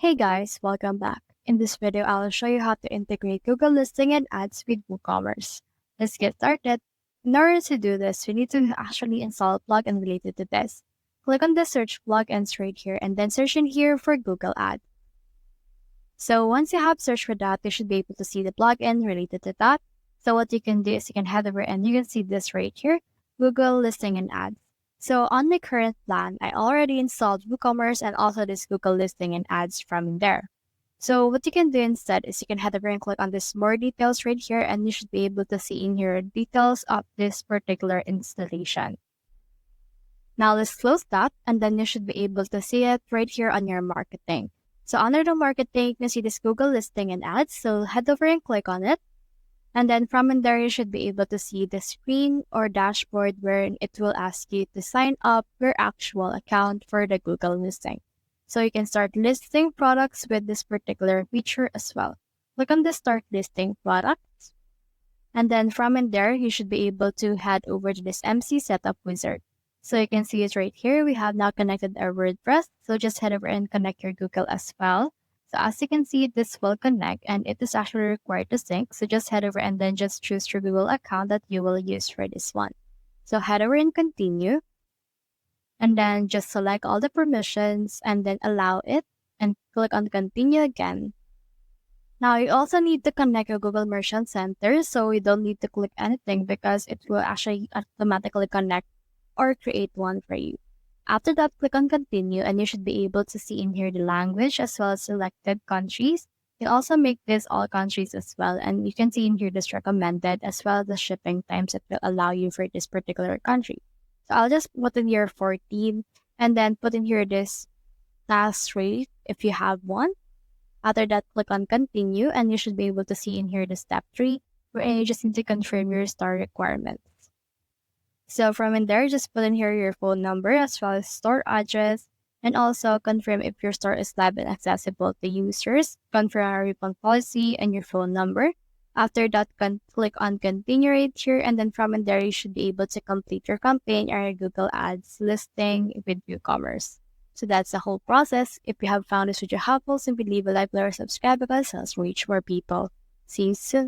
Hey guys, welcome back. In this video, I'll show you how to integrate Google listing and ads with WooCommerce. Let's get started. In order to do this, we need to actually install a plugin related to this. Click on the search plugins right here and then search in here for Google Ads. So once you have searched for that, you should be able to see the plugin related to that. So what you can do is you can head over and you can see this right here, Google listing and ads. So on my current plan, I already installed WooCommerce and also this Google listing and ads from there. So what you can do instead is you can head over and click on this more details right here and you should be able to see in here details of this particular installation. Now let's close that and then you should be able to see it right here on your marketing. So under the marketing, you can see this Google listing and ads. So head over and click on it. And then from in there, you should be able to see the screen or dashboard where it will ask you to sign up your actual account for the Google listing. So you can start listing products with this particular feature as well. Click on the start listing products. And then from in there, you should be able to head over to this MC setup wizard. So you can see it right here. We have now connected our WordPress. So just head over and connect your Google as well. So as you can see, this will connect and it is actually required to sync. So just head over and then just choose your Google account that you will use for this one. So head over and continue. And then just select all the permissions and then allow it and click on continue again. Now you also need to connect your Google Merchant Center. So you don't need to click anything because it will actually automatically connect or create one for you. After that, click on continue and you should be able to see in here the language as well as selected countries. You can also make this all countries as well. And you can see in here this recommended as well as the shipping times that will allow you for this particular country. So I'll just put in here 14 and then put in here this task rate if you have one. After that, click on continue and you should be able to see in here the step 3 where you just need to confirm your store requirements. So from in there, just put in here your phone number as well as store address and also confirm if your store is live and accessible to users, confirm our refund policy and your phone number. After that, click on continue right here and then from in there, you should be able to complete your campaign or your Google Ads listing with WooCommerce. So that's the whole process. If you have found this video helpful, simply leave a like or subscribe because it helps reach more people. See you soon.